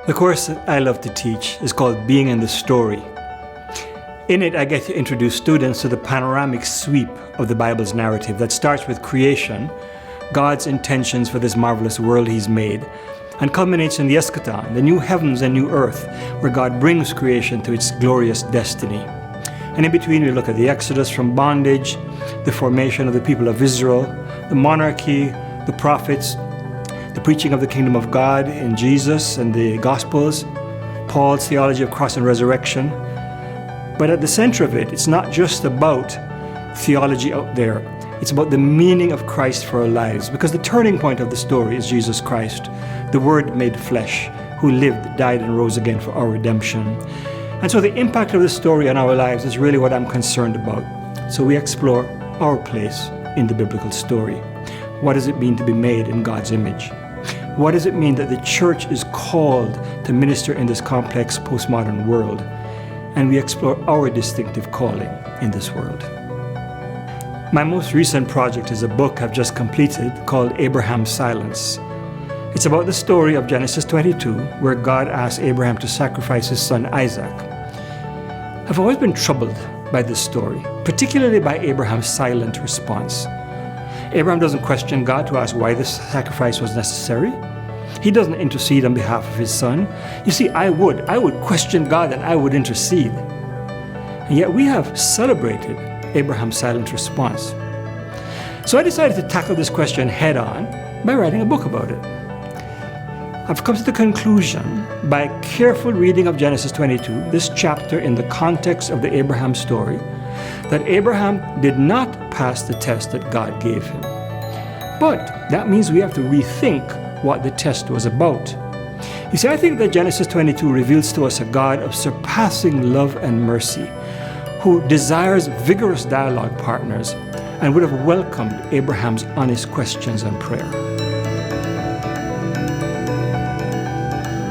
The course that I love to teach is called Being in the Story. In it, I get to introduce students to the panoramic sweep of the Bible's narrative that starts with creation, God's intentions for this marvelous world He's made, and culminates in the eschaton, the new heavens and new earth, where God brings creation to its glorious destiny. And in between, we look at the exodus from bondage, the formation of the people of Israel, the monarchy, the prophets, the preaching of the kingdom of God in Jesus and the Gospels, Paul's theology of cross and resurrection. But at the center of it, it's not just about theology out there. It's about the meaning of Christ for our lives, because the turning point of the story is Jesus Christ, the Word made flesh, who lived, died, and rose again for our redemption. And so the impact of the story on our lives is really what I'm concerned about. So we explore our place in the biblical story. What does it mean to be made in God's image? What does it mean that the church is called to minister in this complex postmodern world? And we explore our distinctive calling in this world. My most recent project is a book I've just completed called Abraham's Silence. It's about the story of Genesis 22, where God asked Abraham to sacrifice his son Isaac. I've always been troubled by this story, particularly by Abraham's silent response. Abraham doesn't question God to ask why this sacrifice was necessary. He doesn't intercede on behalf of his son. You see, I would question God and I would intercede. And yet we have celebrated Abraham's silent response. So I decided to tackle this question head on by writing a book about it. I've come to the conclusion, by careful reading of Genesis 22, this chapter in the context of the Abraham story, that Abraham did not pass the test that God gave him. But that means we have to rethink what the test was about. You see, I think that Genesis 22 reveals to us a God of surpassing love and mercy, who desires vigorous dialogue partners and would have welcomed Abraham's honest questions and prayer.